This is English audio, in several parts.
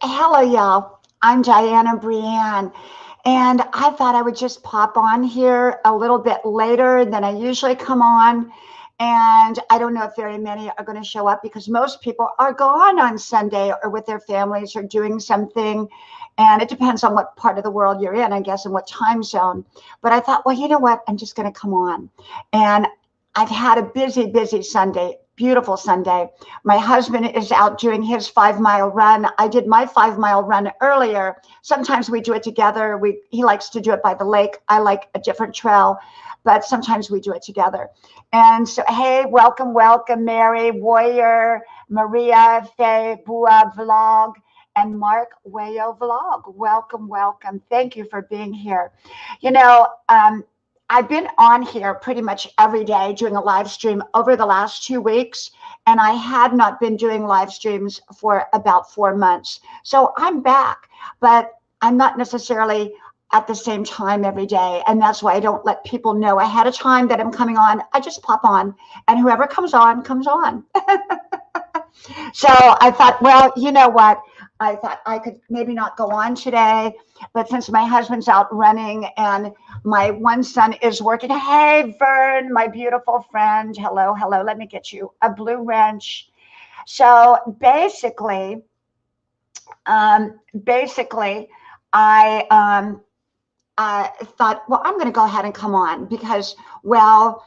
Hello, y'all. I'm Diana Brienne, and I thought I would just pop on here a little bit later than I usually come on. And I don't know if very many are going to show up because most people are gone on Sunday or with their families or doing something. And it depends on what part of the world you're in, I guess, and what time zone. But I thought, well, you know what? I'm just going to come on. And I've had a busy, busy Sunday, beautiful Sunday. My husband is out doing his 5 mile run. I did my 5 mile run earlier. Sometimes we do it together. He likes to do it by the lake. I like a different trail, but sometimes we do it together. And so, hey, welcome, welcome, Mary, Warrior, Maria, Faye, Bua Vlog, and Mark Wayo Vlog. Welcome, welcome. Thank you for being here. You know, I've been on here pretty much every day doing a live stream over the last 2 weeks, and I had not been doing live streams for about 4 months. So I'm back, but I'm not necessarily at the same time every day. And that's why I don't let people know ahead of time that I'm coming on. I just pop on, and whoever comes on, comes on. So I thought, well, you know what? I thought I could maybe not go on today, but since my husband's out running and my one son is working, hey, Vern, my beautiful friend, hello, hello, let me get you a blue wrench. So basically, I thought, well, I'm going to go ahead and come on because, well,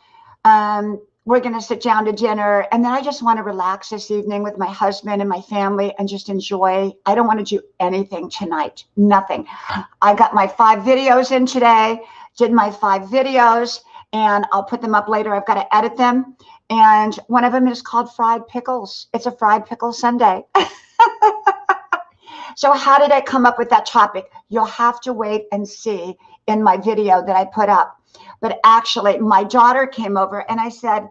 we're going to sit down to dinner, and then I just want to relax this evening with my husband and my family and just enjoy. I don't want to do anything tonight, nothing. I got my 5 videos in today, did my 5 videos, and I'll put them up later. I've got to edit them, and one of them is called Fried Pickles. It's a Fried Pickle Sunday. So how did I come up with that topic? You'll have to wait and see in my video that I put up. But actually, my daughter came over and I said,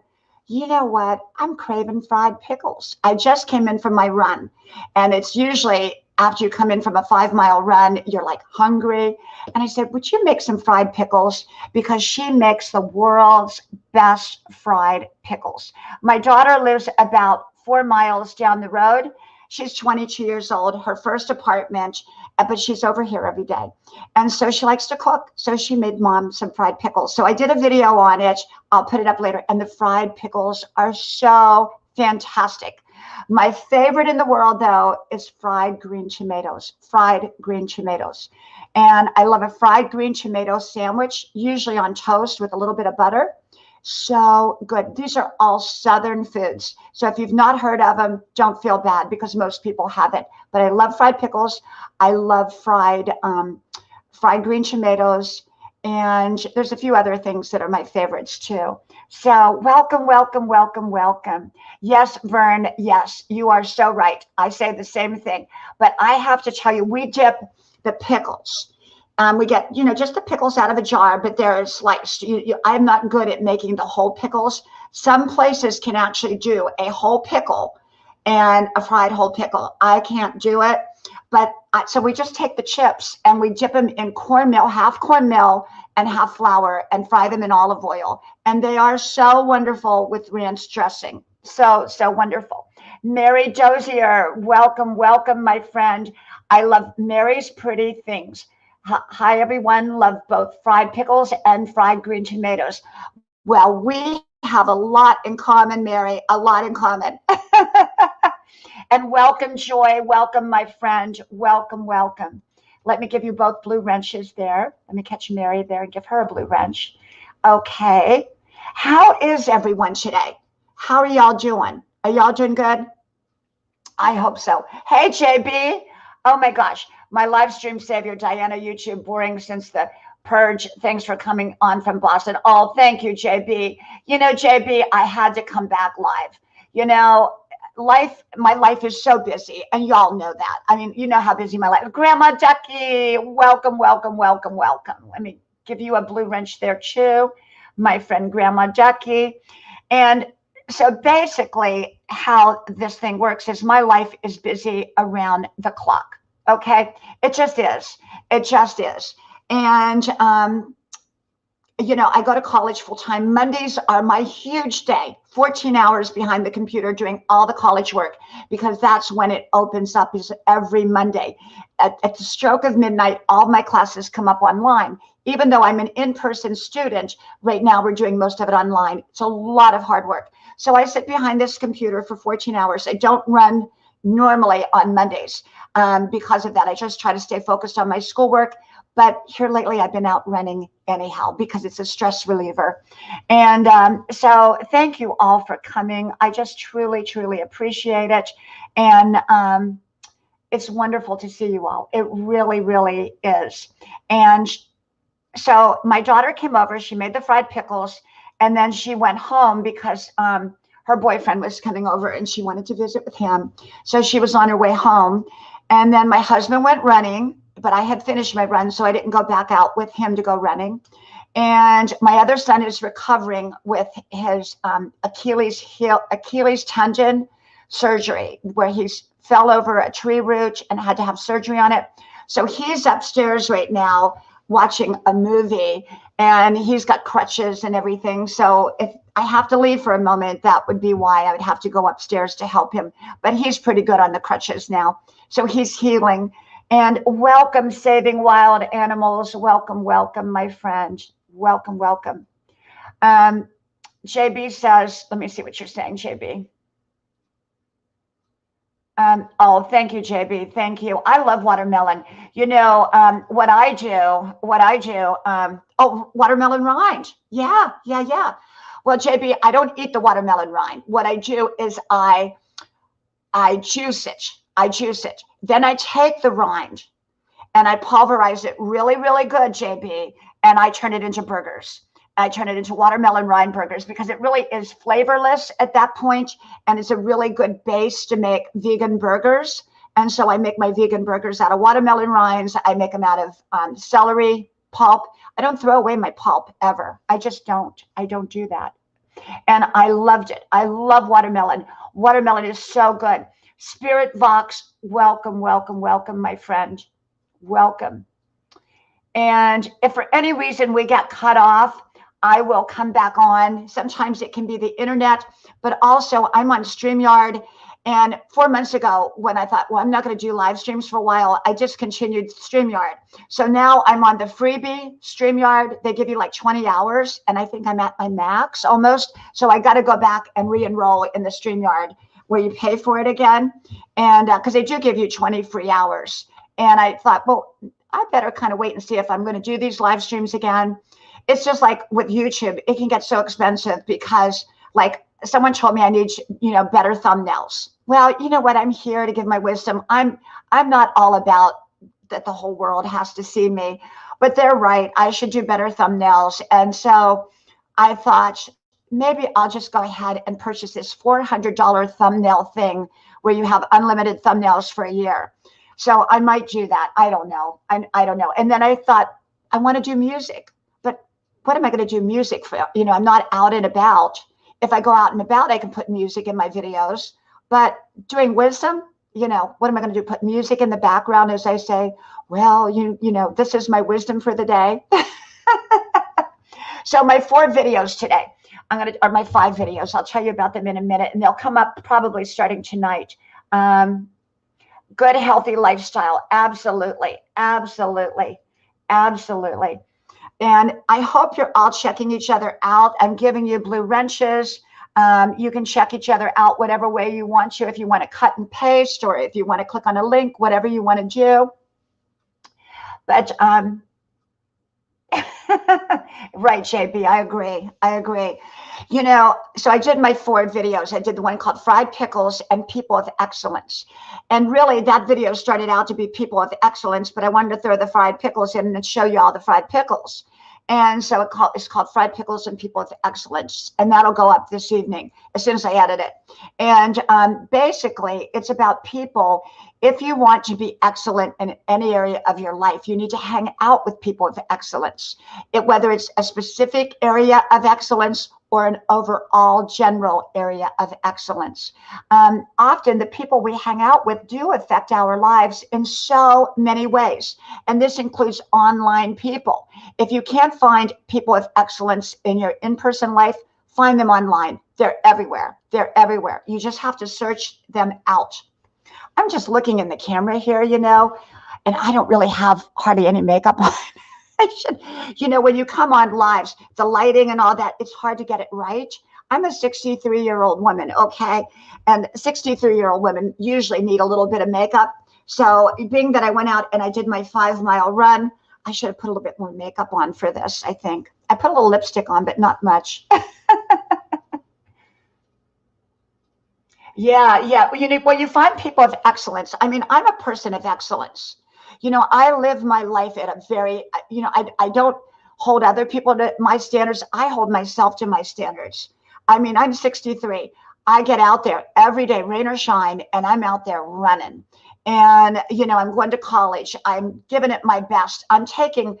you know what? I'm craving fried pickles. I just came in from my run. And it's usually after you come in from a 5 mile run, you're like hungry. And I said, would you make some fried pickles? Because she makes the world's best fried pickles. My daughter lives about 4 miles down the road. She's 22 years old, her first apartment, but she's over here every day. And so she likes to cook. So she made mom some fried pickles. So I did a video on it. I'll put it up later. And the fried pickles are so fantastic. My favorite in the world, though, is fried green tomatoes, fried green tomatoes. And I love a fried green tomato sandwich, usually on toast with a little bit of butter. So good. These are all Southern foods. So if you've not heard of them, don't feel bad because most people haven't. But I love fried pickles. I love fried green tomatoes. And there's a few other things that are my favorites too. So welcome, welcome, welcome, welcome. Yes, Vern, yes, you are so right. I say the same thing. But I have to tell you, we dip the pickles. We get, just the pickles out of a jar, but they're sliced. I'm not good at making the whole pickles. Some places can actually do a whole pickle and a fried whole pickle. I can't do it. But so we just take the chips and we dip them in cornmeal, half cornmeal and half flour, and fry them in olive oil. And they are so wonderful with ranch dressing. So, so wonderful. Mary Dozier, welcome, welcome, my friend. I love Mary's pretty things. Hi, everyone. Love both fried pickles and fried green tomatoes. Well, we have a lot in common, Mary, a lot in common. And welcome, Joy. Welcome, my friend. Welcome, welcome. Let me give you both blue wrenches there. Let me catch Mary there and give her a blue wrench. Okay. How is everyone today? How are y'all doing? Are y'all doing good? I hope so. Hey, JB. Oh, my gosh. My live stream savior, Diana, YouTube, boring since the purge. Thanks for coming on from Boston. Oh, thank you, JB. JB, I had to come back live. My life is so busy, and y'all know that. I mean, you know how busy my life is. Grandma Ducky, welcome, welcome, welcome, welcome. Let me give you a blue wrench there, too, my friend Grandma Ducky. And so basically how this thing works is my life is busy around the clock. Okay. It just is. It just is. And I go to college full time. Mondays are my huge day, 14 hours behind the computer doing all the college work, because that's when it opens up, is every Monday. At the stroke of midnight, all my classes come up online. Even though I'm an in-person student, right now we're doing most of it online. It's a lot of hard work. So I sit behind this computer for 14 hours. I don't run normally on Mondays because of that. I just try to stay focused on my schoolwork. But here lately, I've been out running anyhow because it's a stress reliever. And so thank you all for coming. I just truly, truly appreciate it. And it's wonderful to see you all. It really, really is. And so my daughter came over. She made the fried pickles. And then she went home because her boyfriend was coming over and she wanted to visit with him. So she was on her way home. And then my husband went running, but I had finished my run, so I didn't go back out with him to go running. And my other son is recovering with his Achilles tendon surgery, where he fell over a tree root and had to have surgery on it. So he's upstairs right now watching a movie, and he's got crutches and everything. So if I have to leave for a moment, that would be why I would have to go upstairs to help him. But he's pretty good on the crutches now. So he's healing. And welcome, Saving Wild Animals. Welcome, welcome, my friend. Welcome, welcome. JB says, let me see what you're saying, JB. Oh, thank you, JB. Thank you. I love watermelon. What I do, oh, watermelon rind. Yeah. Well, JB, I don't eat the watermelon rind. What I do is I juice it. Then I take the rind and I pulverize it really, really good, JB, and I turn it into burgers. I turn it into watermelon rind burgers because it really is flavorless at that point, and it's a really good base to make vegan burgers. And so I make my vegan burgers out of watermelon rinds. I make them out of celery pulp. I don't throw away my pulp ever. I just don't. I don't do that. And I loved it. I love watermelon. Watermelon is so good. Spirit Vox, welcome, welcome, welcome, my friend. Welcome. And if for any reason we get cut off, I will come back on. Sometimes it can be the internet, but also I'm on StreamYard. And 4 months ago, when I thought, well, I'm not going to do live streams for a while, I discontinued StreamYard. So now I'm on the freebie StreamYard. They give you like 20 hours, and I think I'm at my max almost. So I got to go back and re-enroll in the StreamYard, where you pay for it again. And because they do give you 20 free hours. And I thought, well, I better kind of wait and see if I'm going to do these live streams again. It's just like with YouTube, it can get so expensive because like someone told me I need, better thumbnails. Well, you know what? I'm here to give my wisdom. I'm not all about that the whole world has to see me, but they're right. I should do better thumbnails. And so I thought maybe I'll just go ahead and purchase this $400 thumbnail thing where you have unlimited thumbnails for a year. So I might do that. I don't know. I don't know. And then I thought, I want to do music, but what am I going to do music for? I'm not out and about. If I go out and about, I can put music in my videos, but doing wisdom, what am I going to do? Put music in the background as I say, well, this is my wisdom for the day. So my 4 videos today, or my 5 videos, I'll tell you about them in a minute, and they'll come up probably starting tonight. Good, healthy lifestyle. Absolutely. Absolutely. Absolutely. And I hope you're all checking each other out. I'm giving you blue wrenches. You can check each other out whatever way you want to, if you want to cut and paste, or if you want to click on a link, whatever you want to do. But right, JB, I agree. So I did my 4 videos. I did the one called Fried Pickles and People of Excellence. And really that video started out to be People of Excellence, but I wanted to throw the fried pickles in and show you all the fried pickles. And so it's called Fried Pickles and People of Excellence. And that'll go up this evening as soon as I edit it. And basically, it's about people. If you want to be excellent in any area of your life, you need to hang out with people of excellence. Whether it's a specific area of excellence or an overall general area of excellence. Often the people we hang out with do affect our lives in so many ways. And this includes online people. If you can't find people of excellence in your in-person life, find them online. They're everywhere. They're everywhere. You just have to search them out. I'm just looking in the camera here, and I don't really have hardly any makeup on. I should, when you come on lives, the lighting and all that, it's hard to get it right. I'm a 63-year-old woman, okay? And 63-year-old women usually need a little bit of makeup. So being that I went out and I did my 5-mile run, I should have put a little bit more makeup on for this, I think. I put a little lipstick on, but not much. Yeah. Well, you find people of excellence. I mean, I'm a person of excellence. I live my life at a very, I don't hold other people to my standards. I hold myself to my standards. I mean, I'm 63. I get out there every day, rain or shine, and I'm out there running. And, I'm going to college. I'm giving it my best. I'm taking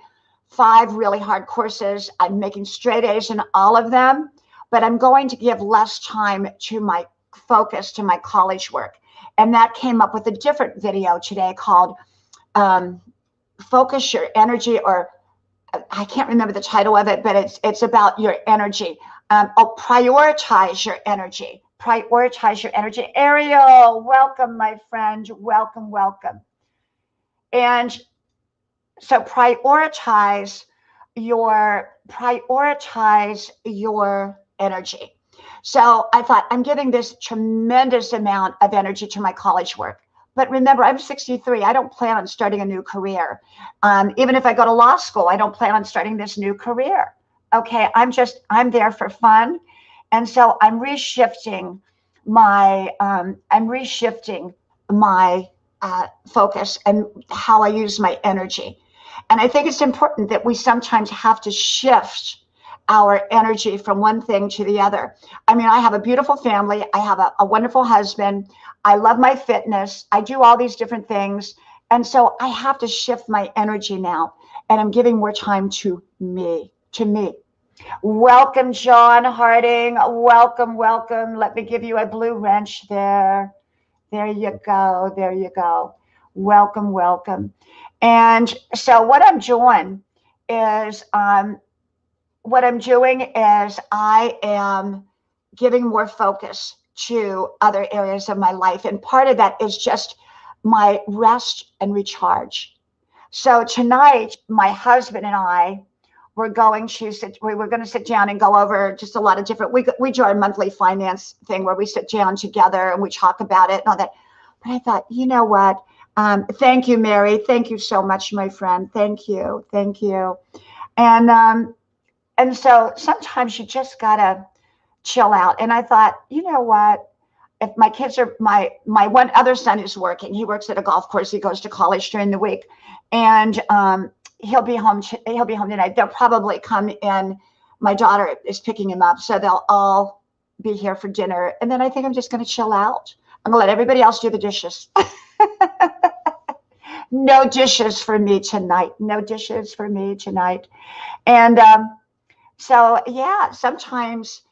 5 really hard courses. I'm making straight A's in all of them, but I'm going to give less time to my focus to my college work. And that came up with a different video today called Focus Your Energy, or I can't remember the title of it, but it's about your energy. Prioritize your energy. Prioritize your energy. Ariel, welcome, my friend. Welcome, welcome. And so prioritize your energy. So I thought, I'm giving this tremendous amount of energy to my college work. But remember, I'm 63. I don't plan on starting a new career. Even if I go to law school, I don't plan on starting this new career. Okay, I'm there for fun. And so I'm reshifting my focus and how I use my energy. And I think it's important that we sometimes have to shift our energy from one thing to the other. I mean, I have a beautiful family. I have a wonderful husband. I love my fitness. I do all these different things. And so I have to shift my energy now. And I'm giving more time to me. Welcome, John Harding. Welcome. Let me give you a blue wrench there. There you go. Welcome. And so what I'm doing is I am giving more focus to other areas of my life. And part of that is just my rest and recharge. So tonight, my husband and I were going to sit down and go over just a lot of different, we do our monthly finance thing where we sit down together and we talk about it and all that. But I thought, you know what? Thank you, Mary. Thank you so much, my friend. Thank you. And so sometimes you just gotta chill out. And I thought, you know what? If my kids are, my one other son is working. He works at a golf course. He goes to college during the week, and he'll be home tonight. They'll probably come in. My daughter is picking him up, so they'll all be here for dinner. And then I think I'm just going to chill out. I'm gonna let everybody else do the dishes. No dishes for me tonight. And so, yeah, sometimes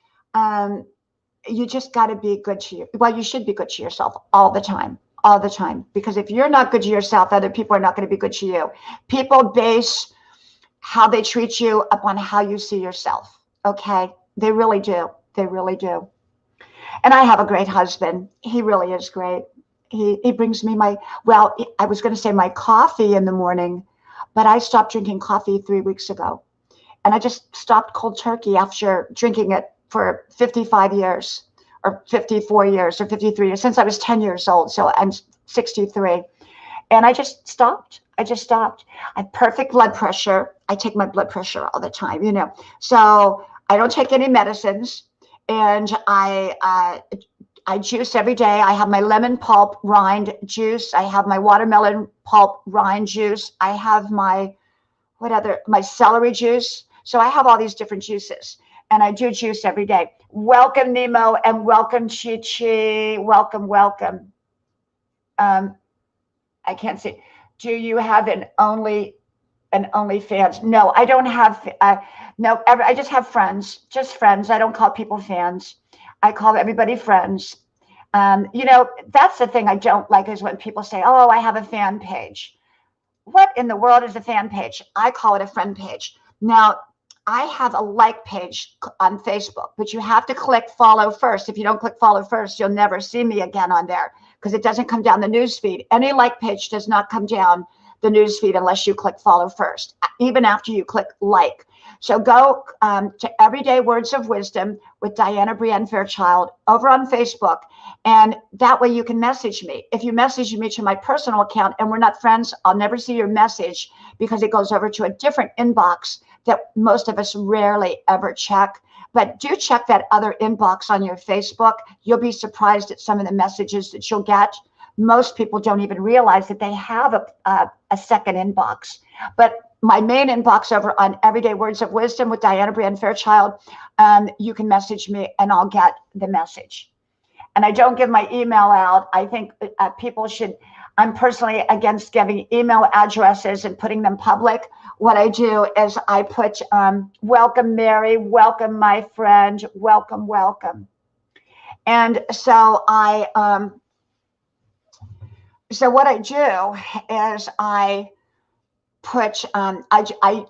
you just got to be good to you. Well, you should be good to yourself all the time. Because if you're not good to yourself, other people are not going to be good to you. People base how they treat you upon how you see yourself. Okay? They really do. And I have a great husband. He really is great. He brings me I was going to say my coffee in the morning, but I stopped drinking coffee 3 weeks ago. And I just stopped cold turkey after drinking it for 55 years or 54 years or 53 years, since I was 10 years old. So I'm 63. And I just stopped. I have perfect blood pressure. I take my blood pressure all the time, So I don't take any medicines. And I juice every day. I have my lemon pulp rind juice. I have my watermelon pulp rind juice. I have my celery juice. So I have all these different juices, and I do juice every day. Welcome, Nemo, and welcome, Chi Chi. Welcome. I can't see. Do you have an an OnlyFans. No, I don't have, no, I just have friends, just friends. I don't call people fans. I call everybody friends. You know, that's the thing I don't like is when people say, oh, I have a fan page. What in the world is a fan page? I call it a friend page. Now, I have a like page on Facebook, but you have to click follow first. If you don't click follow first, you'll never see me again on there because it doesn't come down the news feed. Any like page does not come down the news feed unless you click follow first, even after you click like. So go to Everyday Words of Wisdom with Diana Brienne Fairchild over on Facebook. And that way you can message me. If you message me to my personal account and we're not friends, I'll never see your message because it goes over to a different inbox that most of us rarely ever check. But do check that other inbox on your Facebook. You'll be surprised at some of the messages that you'll get. Most people don't even realize that they have a second inbox. But my main inbox over on Everyday Words of Wisdom with Diana Brienne Fairchild, you can message me and I'll get the message. And I don't give my email out. I think people should, I'm personally against giving email addresses and putting them public. What I do is I put, welcome Mary, welcome my friend, welcome, welcome. And so so what I do is I put, I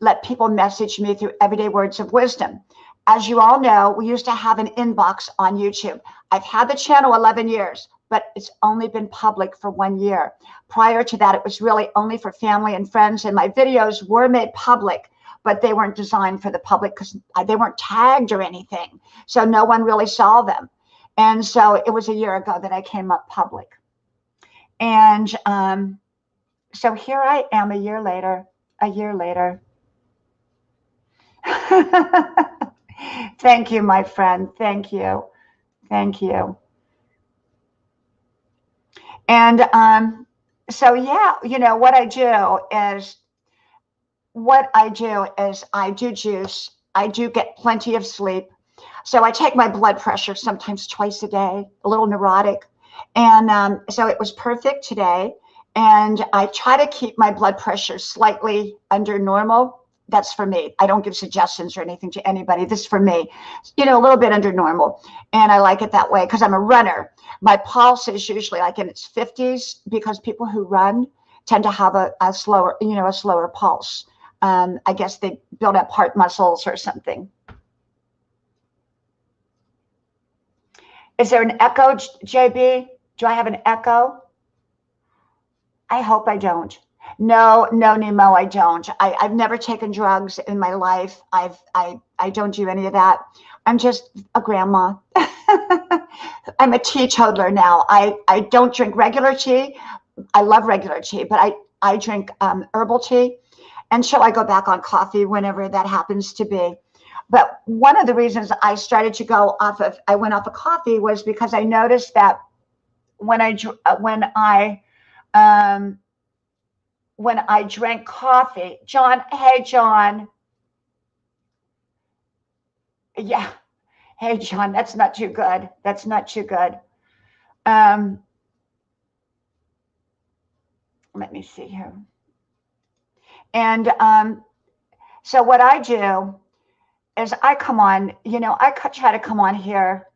let people message me through Everyday Words of Wisdom. As you all know, we used to have an inbox on YouTube. I've had the channel 11 years, but it's only been public for 1 year. Prior to that, it was really only for family and friends, and my videos were made public, but they weren't designed for the public because they weren't tagged or anything. So no one really saw them. And so it was a year ago that I came up public. And so here I am a year later. Thank you, my friend. Thank you. Thank you. And so, yeah, you know, what I do is I do juice. I do get plenty of sleep. So I take my blood pressure sometimes twice a day, a little neurotic. And so it was perfect today. And I try to keep my blood pressure slightly under normal. That's for me. I don't give suggestions or anything to anybody. This is for me, you know, a little bit under normal. And I like it that way because I'm a runner. My pulse is usually like in its 50s because people who run tend to have a slower, you know, a slower pulse. I guess they build up heart muscles or something. Is there an echo, JB? Do I have an echo? I hope I don't. No, Nemo, I don't. I've never taken drugs in my life. I don't do any of that. I'm just a grandma. I'm a teetotaler now. I don't drink regular tea. I love regular tea, but I drink herbal tea until I go back on coffee whenever that happens to be. But one of the reasons I started to I went off of coffee was because I noticed that when I drank coffee, John, hey, John. Yeah. Hey, John, that's not too good. That's not too good. Let me see here. And so what I do is I come on, you know, I try to come on here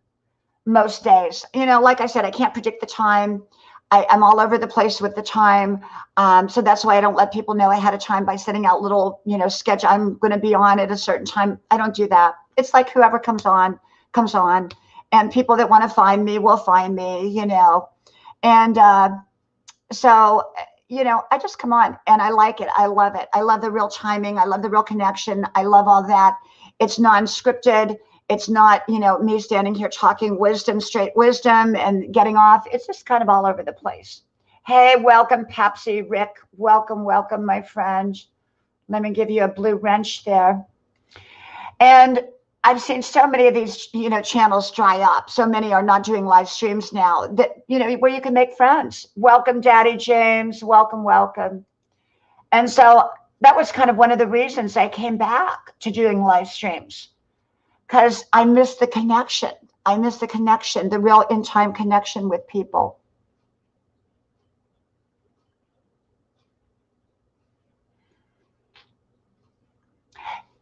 most days. You know, like I said, I can't predict the time. I'm all over the place with the time. So that's why I don't let people know ahead of time by setting out little, you know, sketch. I'm going to be on at a certain time. I don't do that. It's like whoever comes on. And people that want to find me will find me, you know. And so, you know, I just come on and I like it. I love it. I love the real timing. I love the real connection. I love all that. It's non-scripted. It's not, you know, me standing here talking wisdom, straight wisdom and getting off. It's just kind of all over the place. Hey, welcome, Pepsi, Rick. Welcome, welcome, my friend. Let me give you a blue wrench there. And I've seen so many of these, you know, channels dry up. So many are not doing live streams now that, you know, where you can make friends. Welcome, Daddy James. Welcome, welcome. And so that was kind of one of the reasons I came back to doing live streams. Because I miss the connection. I miss the connection, the real in-time connection with people.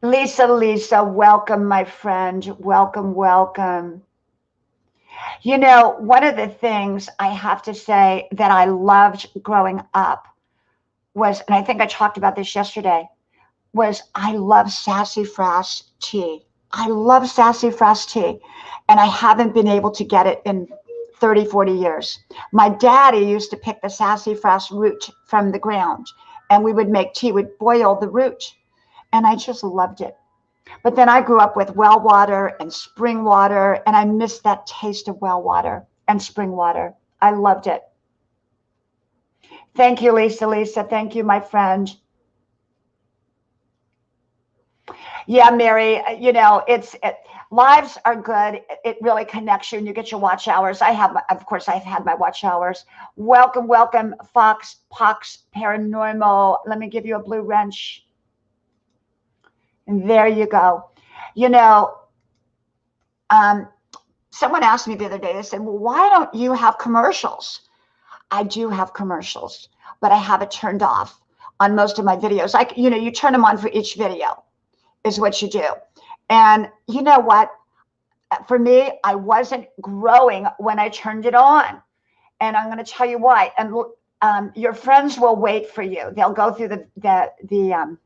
Lisa, welcome, my friend. Welcome, welcome. You know, one of the things I have to say that I loved growing up was, and I think I talked about this yesterday, was I love sassafras tea. I love sassafras tea, and I haven't been able to get it in 30, 40 years. My daddy used to pick the sassafras root from the ground, and we would make tea, we'd boil the root, and I just loved it. But then I grew up with well water and spring water, and I missed that taste of well water and spring water. I loved it. Thank you, Lisa. Thank you, my friend. Yeah, Mary, you know, lives are good. It really connects you and you get your watch hours. Of course, I've had my watch hours. Welcome, welcome, Fox, Pox, Paranormal. Let me give you a blue wrench. And there you go. You know, someone asked me the other day, they said, well, why don't you have commercials? I do have commercials, but I have it turned off on most of my videos. Like, you know, you turn them on for each video is what you do. And you know what? For me, I wasn't growing when I turned it on. And I'm going to tell you why. And your friends will wait for you. They'll go through the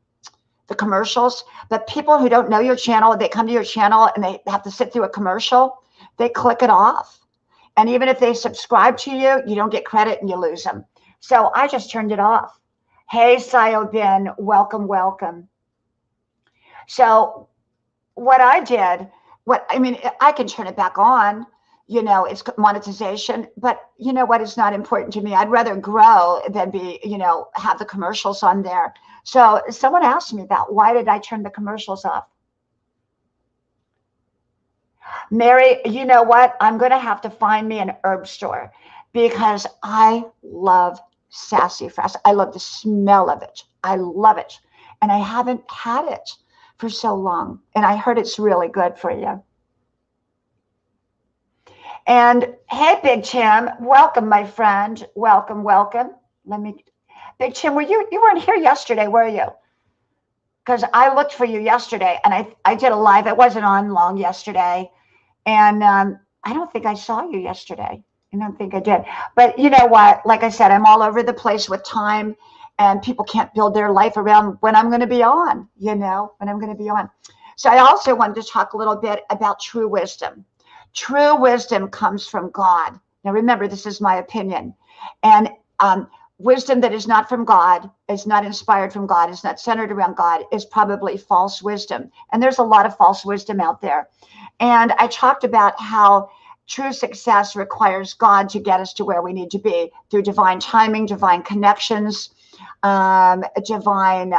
commercials. But people who don't know your channel, they come to your channel and they have to sit through a commercial. They click it off. And even if they subscribe to you, you don't get credit and you lose them. So I just turned it off. Hey, Sayobin, welcome, welcome. So what I did, I can turn it back on, you know, it's monetization, but you know what, it's not important to me. I'd rather grow than be, you know, have the commercials on there. So someone asked me that, why did I turn the commercials off? Mary, you know what? I'm going to have to find me an herb store because I love sassafras. I love the smell of it. I love it. And I haven't had it for so long. And I heard it's really good for you. And hey, Big Tim, welcome, my friend. Welcome, welcome. Big Tim, you weren't here yesterday, were you? Because I looked for you yesterday and I did a live. It wasn't on long yesterday. And I don't think I saw you yesterday. I don't think I did. But you know what? Like I said, I'm all over the place with time. And people can't build their life around when I'm going to be on, you know, when I'm going to be on. So I also wanted to talk a little bit about true wisdom. True wisdom comes from God. Now, remember, this is my opinion. And wisdom that is not from God, is not inspired from God, is not centered around God, is probably false wisdom. And there's a lot of false wisdom out there. And I talked about how true success requires God to get us to where we need to be through divine timing, divine connections, divine,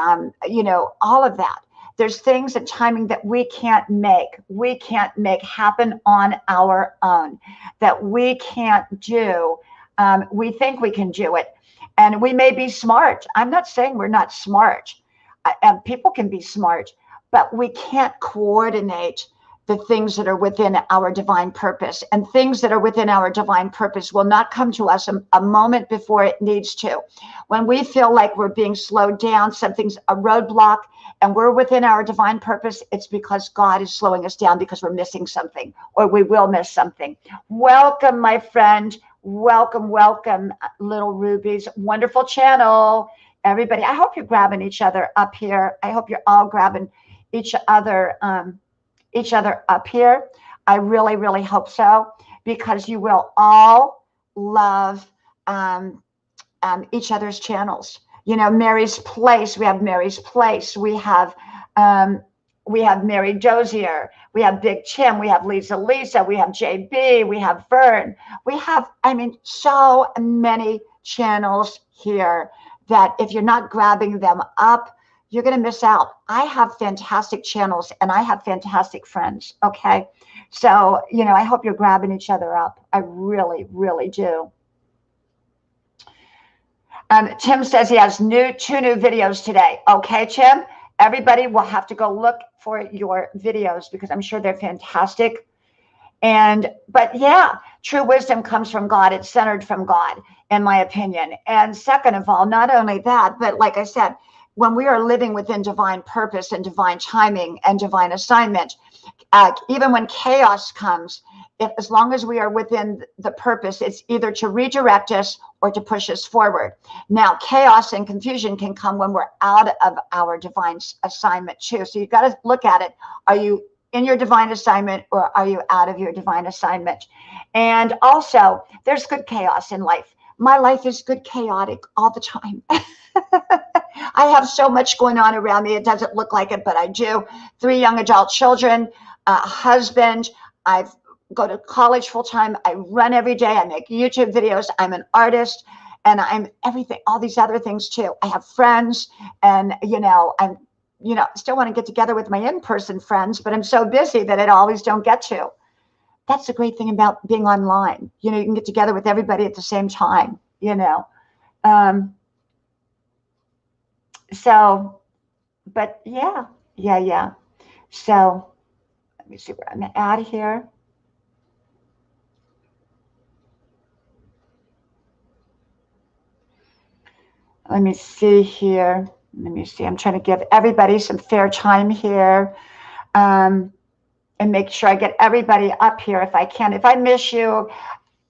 you know, all of that. There's things and timing that we can't make. We can't make happen on our own, that we can't do. We think we can do it. And we may be smart. I'm not saying we're not smart. And people can be smart, but we can't coordinate the things that are within our divine purpose. And things that are within our divine purpose will not come to us a moment before it needs to. When we feel like we're being slowed down, something's a roadblock, and we're within our divine purpose, it's because God is slowing us down because we're missing something, or we will miss something. Welcome, my friend. Welcome, welcome, little rubies. Wonderful channel. Everybody, I hope you're grabbing each other up here. I hope you're all grabbing each other up here. I really, really hope so, because you will all love each other's channels. You know, Mary's Place. We have Mary's Place. We have Mary Dozier. We have Big Tim. We have Lisa. We have JB. We have Vern. We have, I mean, so many channels here that if you're not grabbing them up, you're going to miss out. I have fantastic channels and I have fantastic friends. Okay. So, you know, I hope you're grabbing each other up. I really, really do. Tim says he has two new videos today. Okay, Tim, everybody will have to go look for your videos because I'm sure they're fantastic. But yeah, true wisdom comes from God. It's centered from God, in my opinion. And second of all, not only that, but like I said, when we are living within divine purpose and divine timing and divine assignment, even when chaos comes, as long as we are within the purpose, it's either to redirect us or to push us forward. Now, chaos and confusion can come when we're out of our divine assignment too. So you've got to look at it. Are you in your divine assignment or are you out of your divine assignment? And also, there's good chaos in life. My life is good chaotic all the time. I have so much going on around me. It doesn't look like it, but I do. 3 young adult children, a husband. I go to college full time. I run every day. I make YouTube videos. I'm an artist, and I'm everything, all these other things too. I have friends, and I'm still want to get together with my in-person friends, but I'm so busy that I always don't get to. That's the great thing about being online. You can get together with everybody at the same time, So, but yeah. So let me see where I'm at here. Let me see here. Let me see. I'm trying to give everybody some fair time here. And make sure I get everybody up here if I can. If I miss you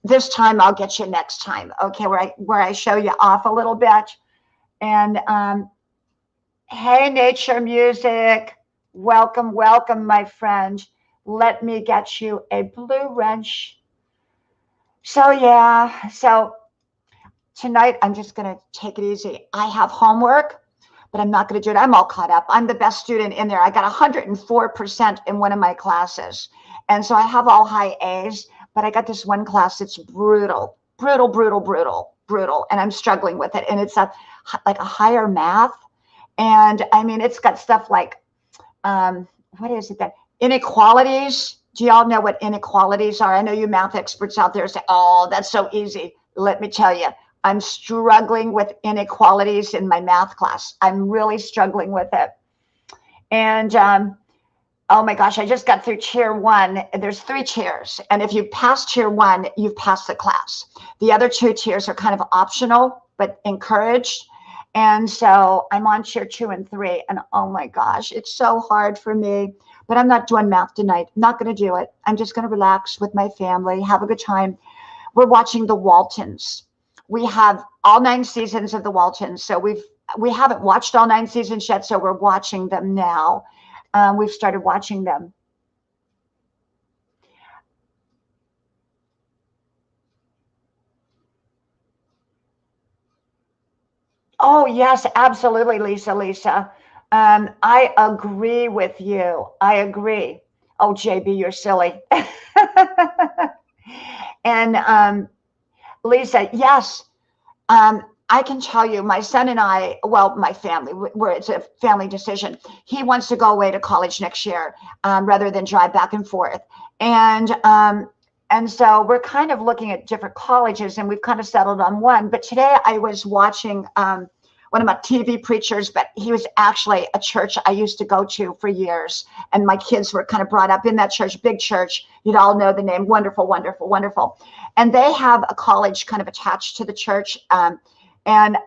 this time, I'll get you next time. Okay, where I show you off a little bit. And hey, Nature Music, welcome, my friend. Let me get you a blue wrench. So yeah, so tonight I'm just gonna take it easy. I have homework, but I'm not going to do it. I'm all caught up. I'm the best student in there. I got 104% in one of my classes. And so I have all high A's, but I got this one class that's brutal. And I'm struggling with it. And it's like a higher math. And I mean, it's got stuff like, what is it that? Inequalities. Do y'all know what inequalities are? I know you math experts out there say, oh, that's so easy. Let me tell you. I'm struggling with inequalities in my math class. I'm really struggling with it. And oh my gosh, I just got through tier 1. There's 3 tiers. And if you pass tier 1, you've passed the class. The other 2 tiers are kind of optional, but encouraged. And so I'm on tier 2 and 3. And oh my gosh, it's so hard for me. But I'm not doing math tonight. I'm not going to do it. I'm just going to relax with my family, have a good time. We're watching the Waltons. We have all 9 seasons of the Waltons. So we haven't watched all 9 seasons yet, so we're watching them now. We've started watching them. Oh, yes, absolutely, Lisa. I agree with you. I agree. Oh, JB, you're silly. And Lisa, yes. I can tell you, my son and I, well, my family, where it's a family decision. He wants to go away to college next year rather than drive back and forth. And so we're kind of looking at different colleges, and we've kind of settled on one. But today I was watching one of my TV preachers, but he was actually a church I used to go to for years. And my kids were kind of brought up in that church, big church. You'd all know the name. Wonderful. And they have a college kind of attached to the church. And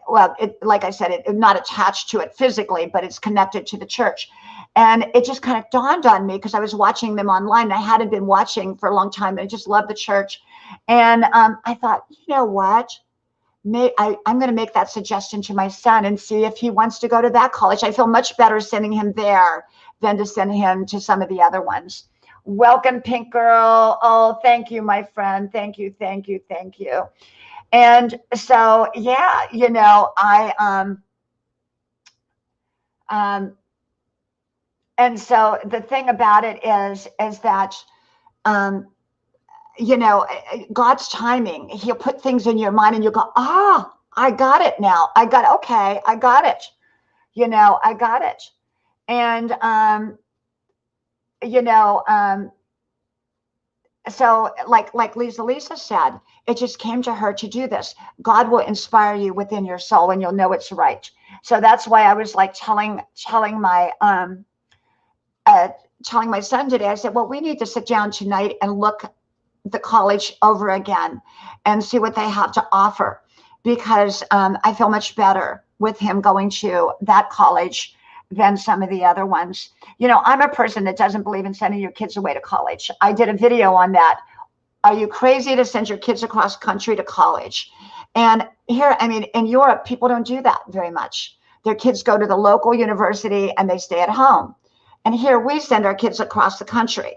well, like I said, it's not attached to it physically, but it's connected to the church. And it just kind of dawned on me because I was watching them online. I hadn't been watching for a long time, and I just loved the church. And I thought, you know what? I'm going to make that suggestion to my son and see if he wants to go to that college. I feel much better sending him there than to send him to some of the other ones. Welcome, Pink Girl. Oh, thank you, my friend. Thank you. And so, yeah, and so the thing about it is that, God's timing, he'll put things in your mind and you'll go, I got it now. I got it. I got it. And, so like Lisa said, it just came to her to do this. God will inspire you within your soul and you'll know it's right. So that's why I was like telling my son today, I said, well, we need to sit down tonight and look the college over again and see what they have to offer. because I feel much better with him going to that college than some of the other ones. You know, I'm a person that doesn't believe in sending your kids away to college. I did a video on that. Are you crazy to send your kids across country to college? And here, I mean, in Europe, people don't do that very much. Their kids go to the local university and they stay at home. And here we send our kids across the country.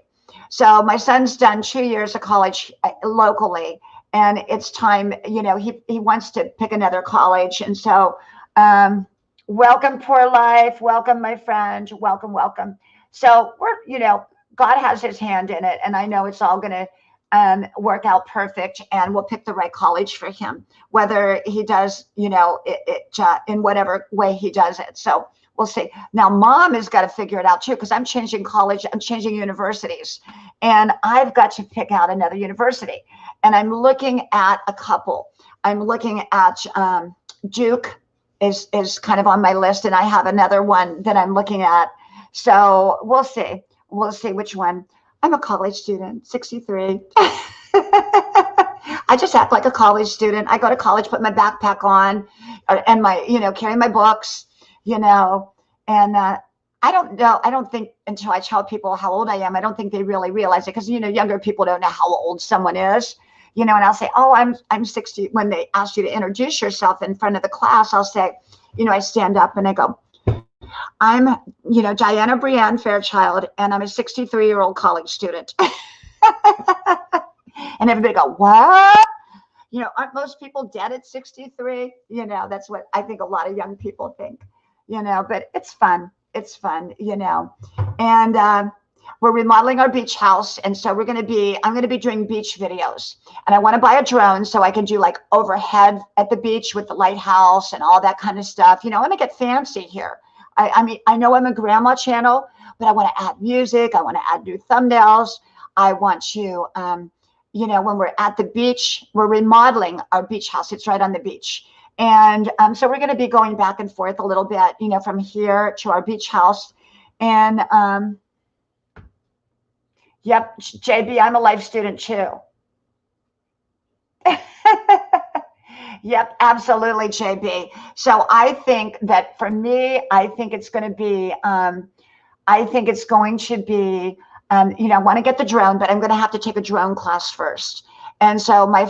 So my son's done 2 years of college locally, and it's time, you know, he wants to pick another college. And so, welcome, Poor Life. Welcome, my friend. Welcome, welcome. So we're, you know, God has his hand in it, and I know it's all going to work out perfect, and we'll pick the right college for him, whether he does, you know, in whatever way he does it. So we'll see. Now, mom has got to figure it out too, because I'm changing college, I'm changing universities, and I've got to pick out another university. And I'm looking at a couple. I'm looking at Duke is kind of on my list, and I have another one that I'm looking at. So we'll see. We'll see which one. I'm a college student, 63. I just act like a college student. I go to college, put my backpack on, and my, you know, carry my books, you know, and I don't know. I don't think until I tell people how old I am, I don't think they really realize it, because, you know, younger people don't know how old someone is, you know, and I'll say, oh, I'm 60. When they ask you to introduce yourself in front of the class, I'll say, you know, I stand up and I go, I'm, you know, Diana Brienne Fairchild, and I'm a 63-year-old college student. And everybody go, what? You know, aren't most people dead at 63? You know, that's what I think a lot of young people think, you know, but it's fun. It's fun, you know. And we're remodeling our beach house. And so I'm going to be doing beach videos. And I want to buy a drone so I can do like overhead at the beach with the lighthouse and all that kind of stuff. You know, I want to get fancy here. I mean, I know I'm a grandma channel, but I want to add music. I want to add new thumbnails. I want to, you know, when we're at the beach, we're remodeling our beach house. It's right on the beach. And so we're going to be going back and forth a little bit, you know, from here to our beach house. And yep, JB, I'm a life student too. Yep, absolutely, JB. So I think that for me, I think it's going to be, you know, I want to get the drone, but I'm going to have to take a drone class first. And so my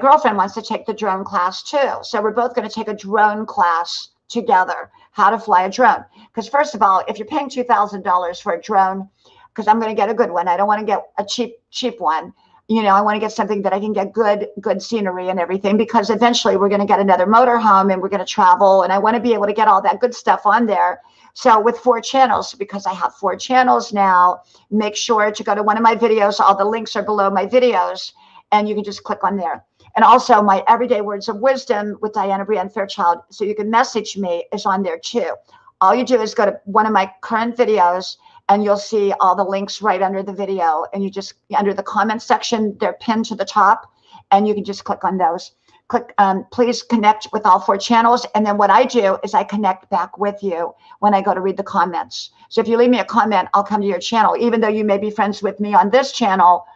girlfriend wants to take the drone class too. So we're both going to take a drone class together, how to fly a drone. Because first of all, if you're paying $2,000 for a drone, because I'm going to get a good one, I don't want to get a cheap one. You know, I want to get something that I can get good scenery and everything, because eventually we're going to get another motorhome and we're going to travel, and I want to be able to get all that good stuff on there. So with 4 channels, because I have 4 channels now, make sure to go to one of my videos. All the links are below my videos, and you can just click on there. And also my Everyday Words of Wisdom with Diana Brienne Fairchild, so you can message me, is on there too. All you do is go to one of my current videos, and you'll see all the links right under the video. And you just, under the comment section, they're pinned to the top, and you can just click on those. Click, please connect with all 4 channels. And then what I do is I connect back with you when I go to read the comments. So if you leave me a comment, I'll come to your channel. Even though you may be friends with me on this channel,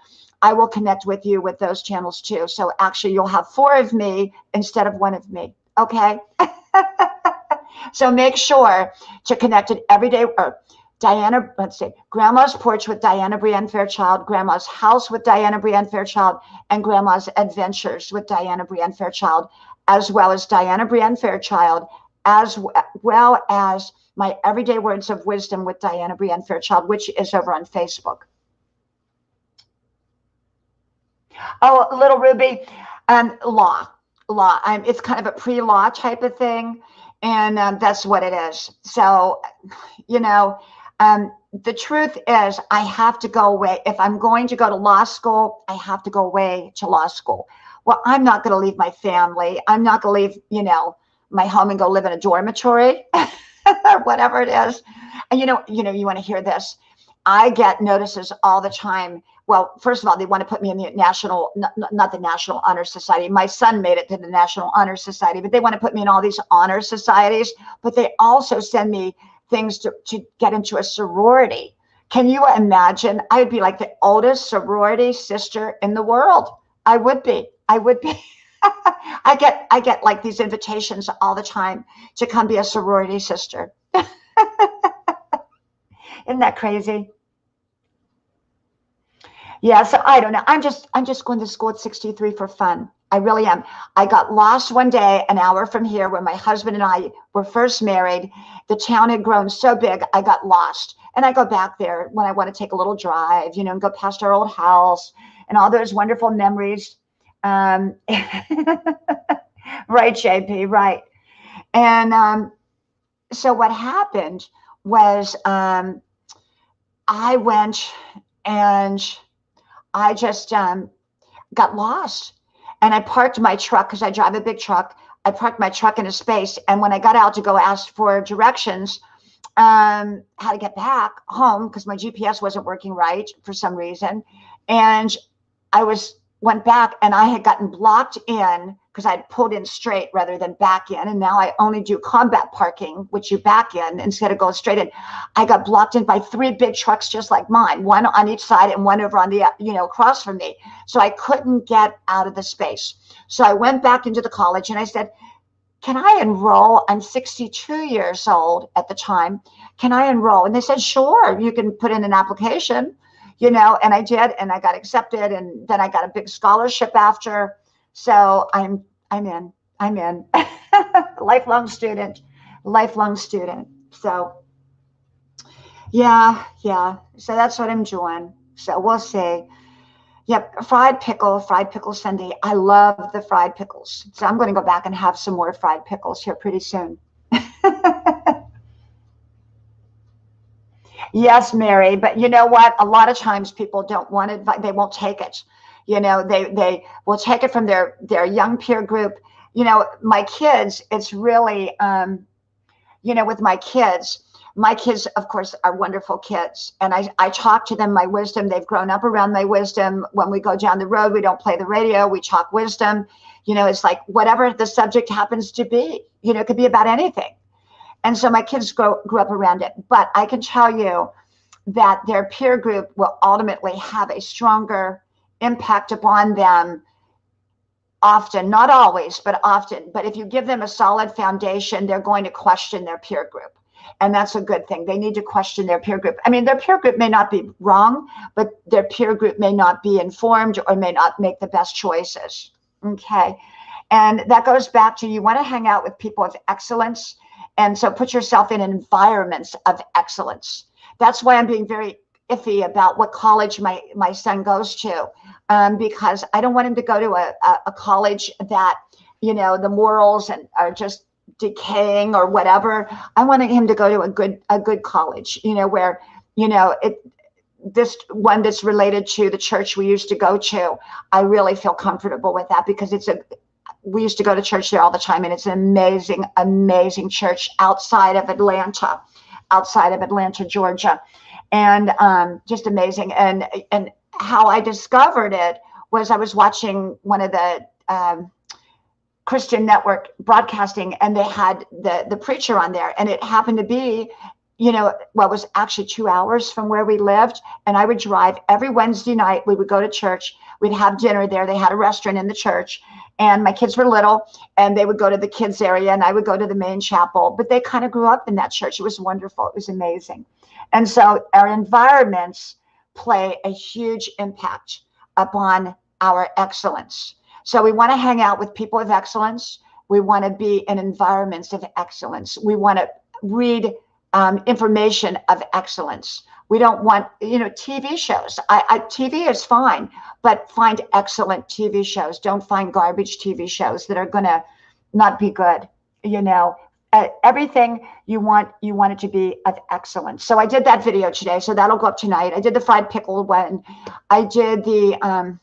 I will connect with you with those channels too. So actually you'll have 4 of me instead of 1 of me. Okay. So make sure to connect it every day. Or Diana, let's see, Grandma's Porch with Diana Brienne Fairchild, Grandma's House with Diana Brienne Fairchild, and Grandma's Adventures with Diana Brienne Fairchild, as well as Diana Brienne Fairchild, as well as my Everyday Words of Wisdom with Diana Brienne Fairchild, which is over on Facebook. Oh, Little Ruby, law. It's kind of a pre-law type of thing, and that's what it is. So, you know, the truth is I have to go away. If I'm going to go to law school, I have to go away to law school. Well, I'm not going to leave my family. I'm not going to leave, you know, my home and go live in a dormitory or whatever it is. And you want to hear this. I get notices all the time. Well, first of all, they want to put me in the National, not the National Honor Society. My son made it to the National Honor Society, but they want to put me in all these honor societies. But they also send me things to get into a sorority. Can you imagine? I would be like the oldest sorority sister in the world. I would be. I get like these invitations all the time to come be a sorority sister. Isn't that crazy? Yeah, so I don't know. I'm just going to school at 63 for fun. I really am. I got lost one day an hour from here when my husband and I were first married. The town had grown so big, I got lost. And I go back there when I want to take a little drive, you know, and go past our old house and all those wonderful memories. Right, JP, right. And so what happened was I went and I just got lost. And I parked my truck because I drive a big truck. I parked my truck in a space. And when I got out to go ask for directions, how to get back home, because my GPS wasn't working right for some reason. And I went back and I had gotten blocked in because I'd pulled in straight rather than back in. And now I only do combat parking, which you back in instead of going straight in. I got blocked in by 3 big trucks just like mine, one on each side and one over on the, across from me. So I couldn't get out of the space. So I went back into the college and I said, can I enroll? I'm 62 years old at the time. Can I enroll? And they said, sure, you can put in an application, and I did, and I got accepted. And then I got a big scholarship after. So I'm in. lifelong student. So yeah. So that's what I'm doing. So we'll see. Yep, fried pickle Sunday. I love the fried pickles. So I'm going to go back and have some more fried pickles here pretty soon. Yes, Mary, but you know what? A lot of times people don't want it, they won't take it. They will take it from their young peer group. My kids, it's really, with my kids, of course, are wonderful kids. And I talk to them my wisdom. They've grown up around my wisdom. When we go down the road, we don't play the radio. We talk wisdom. It's like whatever the subject happens to be, it could be about anything. And so my kids grew up around it. But I can tell you that their peer group will ultimately have a stronger impact upon them often, not always, but often. But if you give them a solid foundation, they're going to question their peer group. And that's a good thing. They need to question their peer group. I mean, their peer group may not be wrong, but their peer group may not be informed or may not make the best choices. Okay. And that goes back to, you want to hang out with people of excellence. And so put yourself in environments of excellence. That's why I'm being very iffy about what college my son goes to, because I don't want him to go to a college that, the morals are just decaying or whatever. I wanted him to go to a good college, where, this one that's related to the church we used to go to. I really feel comfortable with that because we used to go to church there all the time, and it's an amazing, amazing church outside of Atlanta, Georgia, and just amazing. And how I discovered it was I was watching one of the Christian network broadcasting, and they had the preacher on there, and it happened to be, it was actually 2 hours from where we lived. And I would drive every Wednesday night. We would go to church. We'd have dinner there. They had a restaurant in the church, and my kids were little, and they would go to the kids area, and I would go to the main chapel. But they kind of grew up in that church. It was wonderful. It was amazing. And so our environments play a huge impact upon our excellence. So we want to hang out with people of excellence. We want to be in environments of excellence. We want to read information of excellence. We don't want, TV shows. TV is fine, but find excellent TV shows. Don't find garbage TV shows that are going to not be good. Everything you want it to be of excellence. So I did that video today. So that'll go up tonight. I did the fried pickle one. I did the,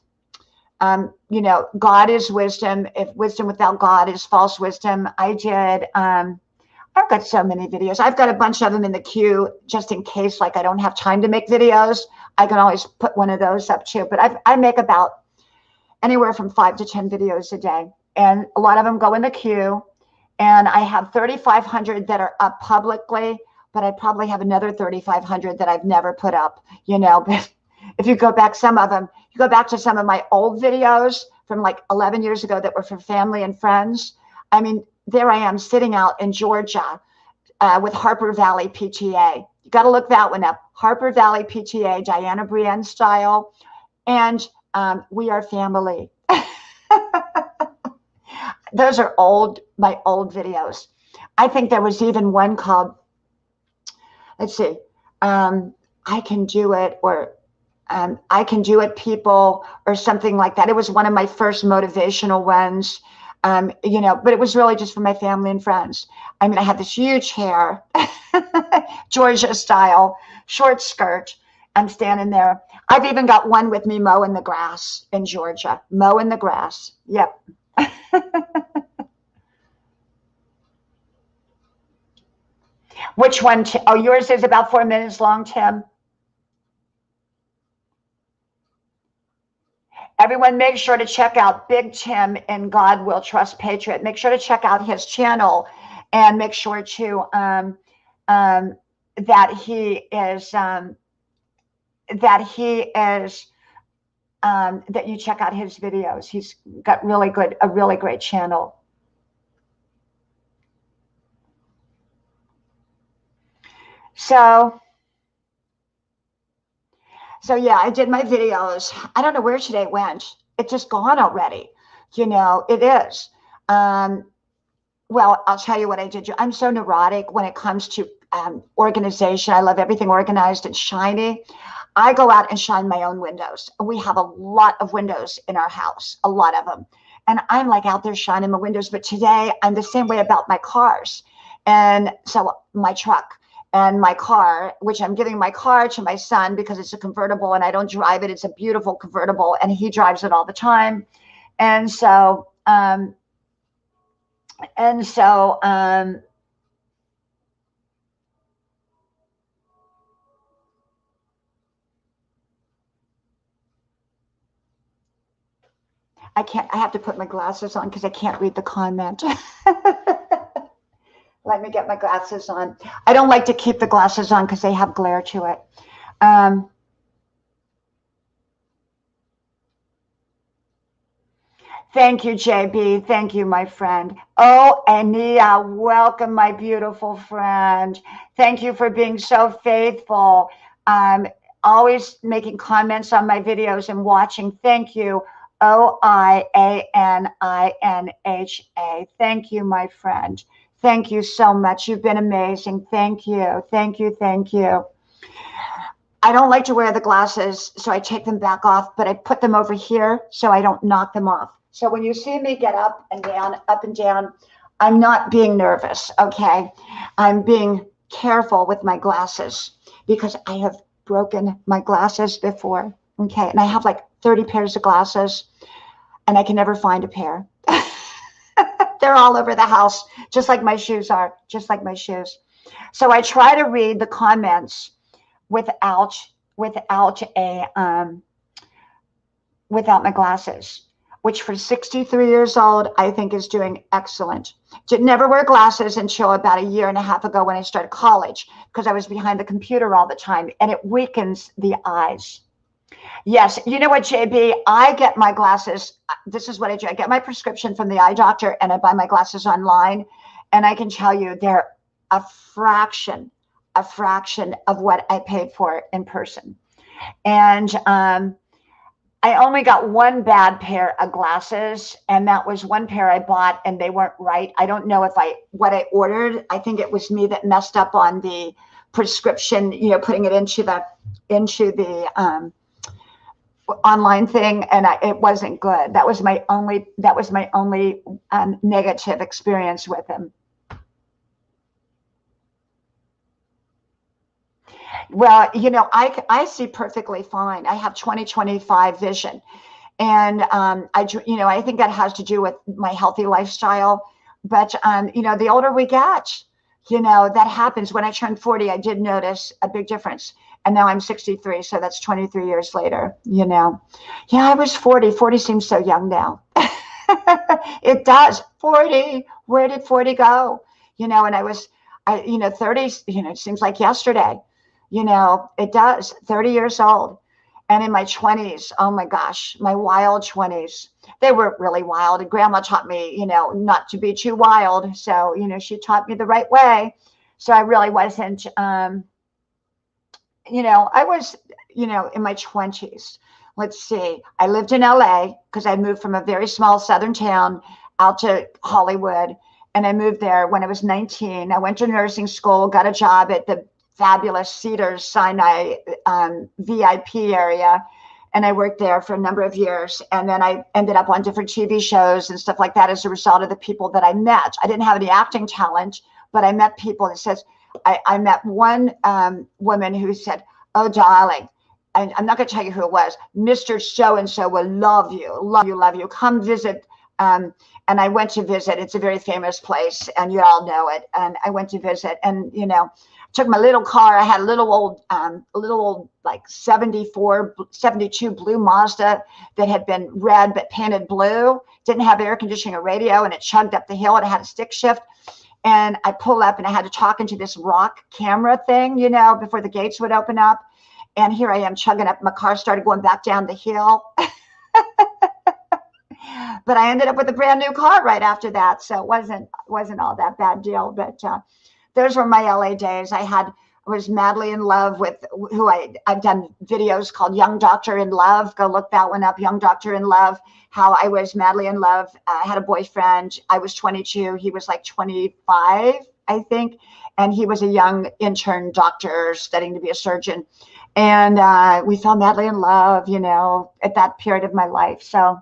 God is wisdom. If wisdom without God is false wisdom. I did, I've got so many videos. I've got a bunch of them in the queue just in case, like, I don't have time to make videos. I can always put one of those up too. But I make about anywhere from 5 to 10 videos a day. And a lot of them go in the queue. And I have 3,500 that are up publicly, but I probably have another 3,500 that I've never put up, But if you go back to some of my old videos from like 11 years ago that were for family and friends. I mean, there I am sitting out in Georgia with Harper Valley PTA. You got to look that one up. Harper Valley PTA, Diana Brienne style. And we are family. Those are my old videos. I think there was even one called, let's see, I Can Do It, or I Can Do It, People, or something like that. It was one of my first motivational ones, you know, but it was really just for my family and friends. I mean, I had this huge hair, Georgia style, short skirt. I'm standing there. I've even got one with me mowing the grass in Georgia, mowing the grass. Yep. Which one? Oh, yours is about 4 minutes long, Tim. Everyone, make sure to check out Big Tim in God Will Trust Patriot. Make sure to check out his channel, and make sure to that he is that you check out his videos. He's got a really great channel. So yeah, I did my videos. I don't know where today went. It's just gone already. You know, it is. Well, I'll tell you what I did. I'm so neurotic when it comes to organization. I love everything organized and shiny. I go out and shine my own windows. We have a lot of windows in our house, a lot of them. And I'm like out there shining my windows. But today I'm the same way about my cars. And so my truck and my car, which I'm giving my car to my son because it's a convertible and I don't drive it. It's a beautiful convertible and he drives it all the time. And so, I have to put my glasses on because I can't read the comment. Let me get my glasses on. I don't like to keep the glasses on because they have glare to it. Thank you, JB. Thank you, my friend. Oh, Ania, welcome, my beautiful friend. Thank you for being so faithful. Always making comments on my videos and watching. Thank you. OIANINHA. Thank you, my friend. Thank you so much. You've been amazing. Thank you. Thank you. Thank you. I don't like to wear the glasses, so I take them back off, but I put them over here so I don't knock them off. So when you see me get up and down, I'm not being nervous, okay? I'm being careful with my glasses because I have broken my glasses before, okay? And I have like 30 pairs of glasses, and I can never find a pair. They're all over the house, just like my shoes are, just like my shoes. So I try to read the comments without my glasses, which for 63 years old, I think is doing excellent. Did never wear glasses until about a year and a half ago when I started college because I was behind the computer all the time, and it weakens the eyes. Yes, you know what, JB? I get my glasses. This is what I do. I get my prescription from the eye doctor, and I buy my glasses online. And I can tell you they're a fraction of what I paid for in person. And I only got one bad pair of glasses, and that was one pair I bought, and they weren't right. I don't know what I ordered. I think it was me that messed up on the prescription, you know, putting it into the online thing, and it wasn't good. That was my only negative experience with him. Well, you know, I see perfectly fine. I have 20/25 vision, and I think that has to do with my healthy lifestyle. But you know, the older we get, you know, that happens. When I turned 40, I did notice a big difference. And now I'm 63, so that's 23 years later, you know. Yeah, I was 40. 40 seems so young now. It does. 40. Where did 40 go? You know, and 30, you know, it seems like yesterday. You know, it does. 30 years old. And in my 20s, oh my gosh, my wild 20s. they were really wild. And grandma taught me, not to be too wild. So, she taught me the right way. So I really wasn't, I was, in my 20s. Let's see. I lived in LA because I moved from a very small southern town out to Hollywood. And I moved there when I was 19. I went to nursing school, got a job at the fabulous Cedars Sinai VIP area. And I worked there for a number of years. And then I ended up on different TV shows and stuff like that as a result of the people that I met. I didn't have any acting talent, but I met people that says, I met one woman who said, "Oh, darling," and I'm not going to tell you who it was, "Mr. So-and-so will love you, love you, love you. Come visit." And I went to visit. It's a very famous place, and you all know it. And I went to visit, and took my little car. I had a little old like 72 blue Mazda that had been red but painted blue. Didn't have air conditioning or radio, and it chugged up the hill. And it had a stick shift. And I pull up, and I had to talk into this rock camera thing, before the gates would open up. And here I am chugging up. My car started going back down the hill. But I ended up with a brand new car right after that. So it wasn't all that bad deal. But those were my LA days. I was madly in love with who I've done videos called Young Doctor in Love. Go look that one up, Young Doctor in Love, how I was madly in love. I had a boyfriend. I was 22. He was like 25, I think. And he was a young intern doctor studying to be a surgeon. And we fell madly in love, at that period of my life. So,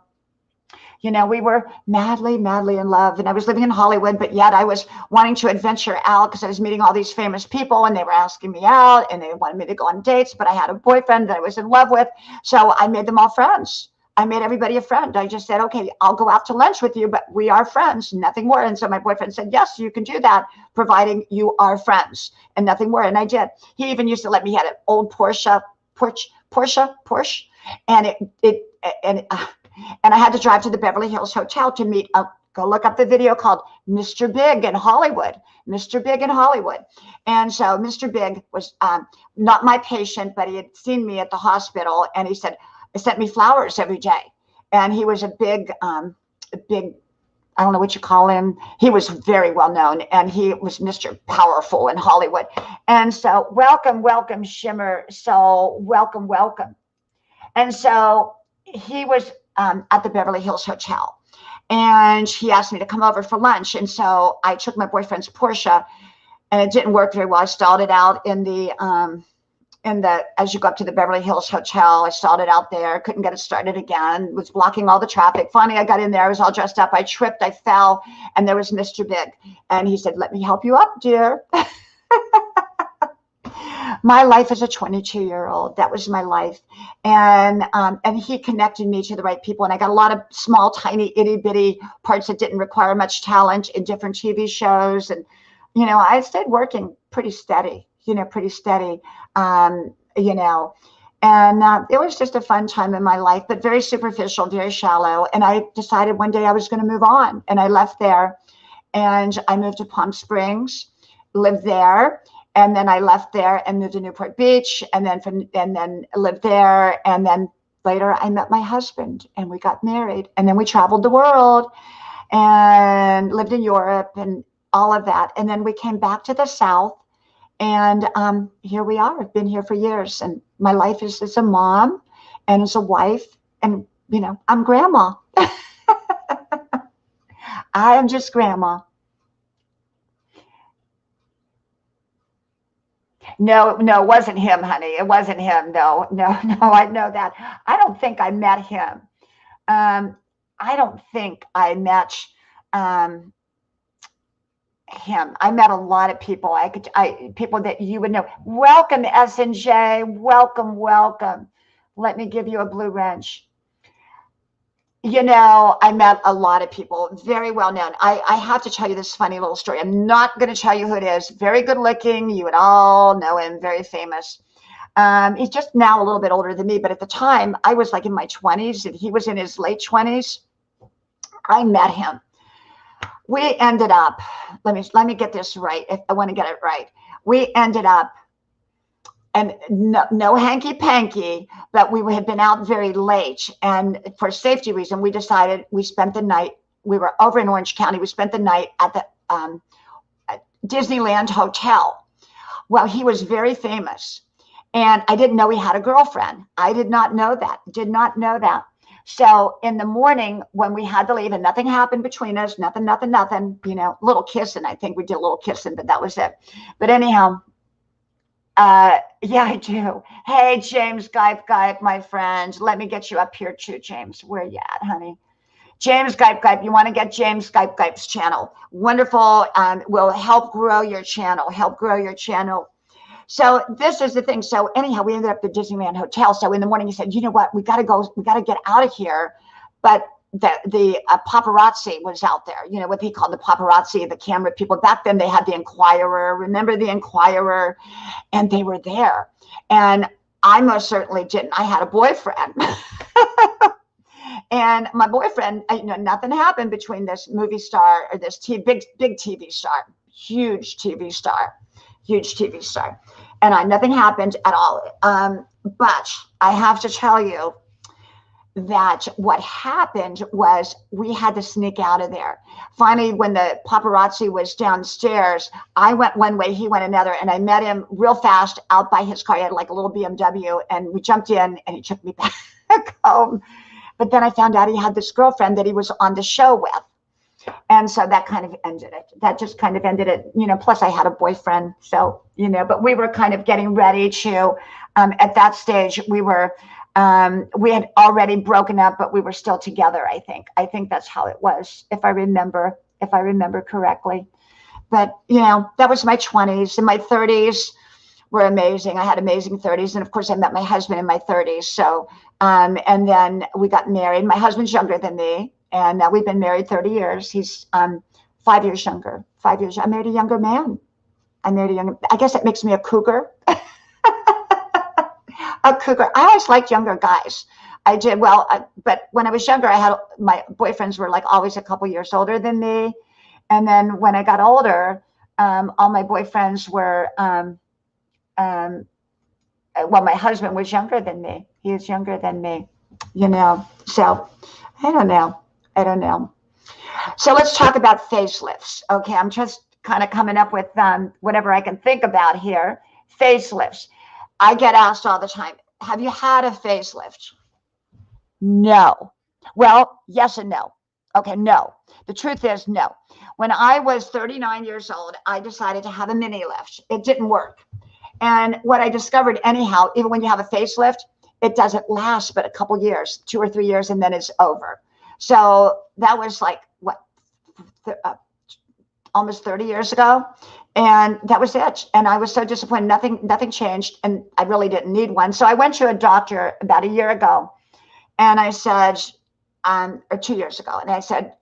we were madly, madly in love. And I was living in Hollywood, but yet I was wanting to adventure out because I was meeting all these famous people and they were asking me out and they wanted me to go on dates, but I had a boyfriend that I was in love with. So I made them all friends. I made everybody a friend. I just said, okay, I'll go out to lunch with you, but we are friends, nothing more. And so my boyfriend said, yes, you can do that, providing you are friends and nothing more. And I did. He even used to let me have an old Porsche, and I had to drive to the Beverly Hills Hotel to meet go look up the video called Mr. Big in Hollywood. Mr. Big in Hollywood. And so Mr. Big was not my patient, but he had seen me at the hospital, and he sent me flowers every day. And he was a big, I don't know what you call him. He was very well known, and he was Mr. Powerful in Hollywood. And so welcome, Shimmer Soul. Welcome. And so he was at the Beverly Hills Hotel, and he asked me to come over for lunch. And so I took my boyfriend's Porsche, and it didn't work very well. I stalled it out in the as you go up to the Beverly Hills Hotel. I stalled it out there, couldn't get it started again, was blocking all the traffic. Finally, I got in there. I was all dressed up. I tripped, I fell, and there was Mr. Big. And he said, "Let me help you up, dear." My life as a 22-year-old, that was my life. And he connected me to the right people. And I got a lot of small, tiny, itty bitty parts that didn't require much talent in different TV shows. And, I stayed working pretty steady. And it was just a fun time in my life, but very superficial, very shallow. And I decided one day I was going to move on, and I left there, and I moved to Palm Springs, lived there. And then I left there and moved to Newport Beach, and then lived there. And then later I met my husband, and we got married, and then we traveled the world and lived in Europe and all of that. And then we came back to the South, and here we are. I've been here for years, and my life is as a mom and as a wife, and I'm grandma. I am just grandma. No, it wasn't him, honey. It wasn't him. No, I know that. I don't think I met him. I don't think I met him. I met a lot of people. People that you would know. Welcome, S&J. Welcome. Let me give you a blue wrench. I met a lot of people, very well known. I have to tell you this funny little story. I'm not going to tell you who it is. Very good looking. You would all know him. Very famous. He's just now a little bit older than me, but at the time I was like in my 20s and he was in his late 20s. I met him. We ended up, let me get this right. If I want to get it right. We ended up and no hanky panky, but we had been out very late. And for safety reason, we decided we spent the night, we were over in Orange County. We spent the night at the Disneyland Hotel. Well, he was very famous. And I didn't know he had a girlfriend. I did not know that. So in the morning when we had to leave and nothing happened between us, nothing, you know, a little kissing. I think we did a little kissing, but that was it. But anyhow, yeah, I do. Hey, James Gype, my friend. Let me get you up here too, James. Where you at, honey? James Gype. You want to get James Gype's channel. Wonderful. Will help grow your channel. So this is the thing. So anyhow, we ended up at the Disneyland Hotel. So in the morning he said, you know what, we got to get out of here. But the paparazzi was out there, you know, what he called the paparazzi, the camera people. Back then they had the Inquirer. Remember the Inquirer? And they were there. And I most certainly didn't. I had a boyfriend. And my boyfriend, you know, nothing happened between this movie star or this big TV star, huge TV star. And nothing happened at all. But I have to tell you that what happened was we had to sneak out of there. Finally, when the paparazzi was downstairs, I went one way, he went another, and I met him real fast out by his car. He had like a little BMW, and we jumped in, and he took me back home. But then I found out he had this girlfriend that he was on the show with. And so that kind of ended it. That just kind of ended it, you know, plus I had a boyfriend. So, you know, but we were kind of getting ready to, at that stage, we had already broken up, but we were still together, I think. I think that's how it was, if I remember correctly. But, you know, that was my 20s. And my 30s were amazing. I had amazing 30s. And of course, I met my husband in my 30s. So, and then we got married. My husband's younger than me. And we've been married 30 years. He's 5 years younger. 5 years. I married a younger man. I guess that makes me a cougar. A cougar. I always liked younger guys. I did. Well, but when I was younger, my boyfriends were like always a couple years older than me. And then when I got older, all my boyfriends were, well, my husband was younger than me. He was younger than me, you know. So I don't know. So let's talk about facelifts. Okay, I'm just kind of coming up with whatever I can think about here. Facelifts. I get asked all the time, have you had a facelift? No. Well, yes and no. Okay, no. The truth is no. When I was 39 years old, I decided to have a mini lift. It didn't work. And what I discovered anyhow, even when you have a facelift, it doesn't last but a couple years, 2 or 3 years, and then it's over. So that was like, almost 30 years ago. And that was it. And I was so disappointed. Nothing changed. And I really didn't need one. So I went to a doctor about a year ago. And I said, or 2 years ago. And I said,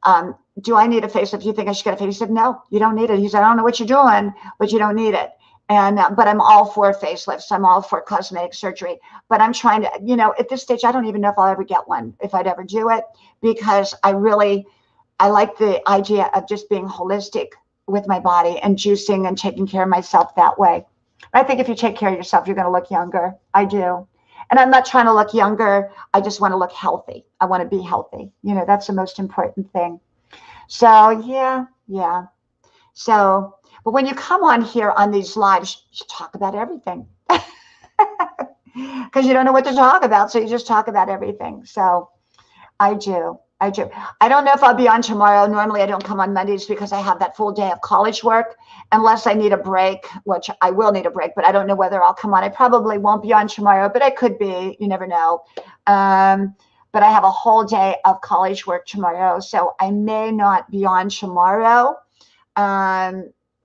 do I need a facelift? Do you think I should get a facelift? He said, no, you don't need it. He said, I don't know what you're doing, but you don't need it. And, but I'm all for facelifts. I'm all for cosmetic surgery, but I'm trying to, you know, at this stage, I don't even know if I'll ever get one, if I'd ever do it, because I like the idea of just being holistic with my body and juicing and taking care of myself that way. I think if you take care of yourself, you're going to look younger. I do. And I'm not trying to look younger. I just want to look healthy. I want to be healthy. You know, that's the most important thing. So, yeah. So, but when you come on here on these lives, you talk about everything because you don't know what to talk about. So you just talk about everything. So I do. I don't know if I'll be on tomorrow. Normally I don't come on Mondays because I have that full day of college work, unless I need a break, which I will need a break, but I don't know whether I'll come on. I probably won't be on tomorrow, but I could be. You never know. But I have a whole day of college work tomorrow, so I may not be on tomorrow.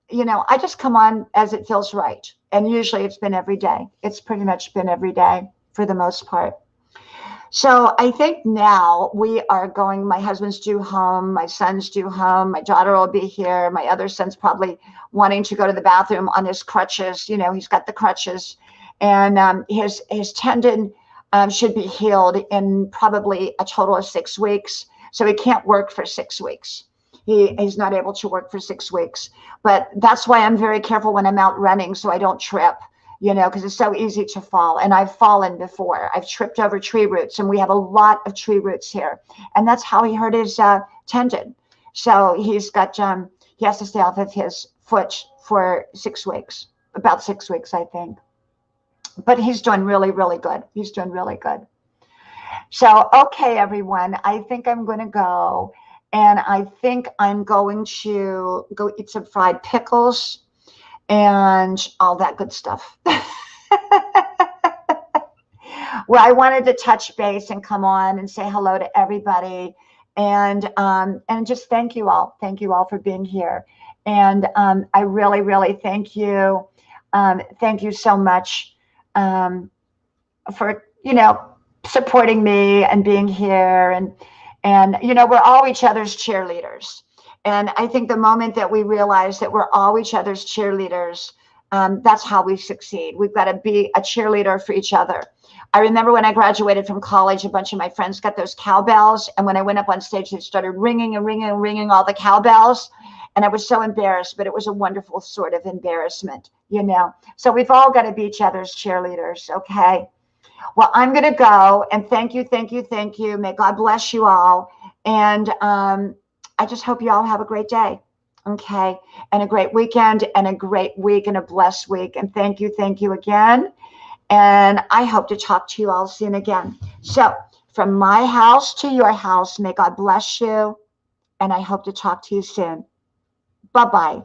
You know, I just come on as it feels right. And usually it's been every day. It's pretty much been every day for the most part. So I think now we are going, my husband's due home, my son's due home, my daughter will be here. My other son's probably wanting to go to the bathroom on his crutches. You know, he's got the crutches, and his tendon should be healed in probably a total of 6 weeks. So he can't work for 6 weeks. He's not able to work for 6 weeks, but that's why I'm very careful when I'm out running so I don't trip. because it's so easy to fall. And I've fallen before. I've tripped over tree roots, and we have a lot of tree roots here. And that's how he hurt his tendon. So he's got, he has to stay off of his foot for 6 weeks, about 6 weeks, I think. But he's doing really, really good. He's doing really good. So, okay, everyone, I think I'm going to go. And I think I'm going to go eat some fried pickles and all that good stuff. Well, I wanted to touch base and come on and say hello to everybody, and just thank you all. Thank you all for being here, and I really, really thank you. Thank you so much for supporting me and being here, and we're all each other's cheerleaders. And I think the moment that we realize that we're all each other's cheerleaders, that's how we succeed. We've got to be a cheerleader for each other. I remember when I graduated from college, a bunch of my friends got those cowbells. And when I went up on stage, they started ringing and ringing and ringing all the cowbells. And I was so embarrassed, but it was a wonderful sort of embarrassment, So we've all got to be each other's cheerleaders, okay? Well, I'm going to go, and thank you, thank you, thank you. May God bless you all. And I just hope you all have a great day, okay? And a great weekend and a great week and a blessed week. And thank you again. And I hope to talk to you all soon again. So from my house to your house, may God bless you. And I hope to talk to you soon. Bye-bye.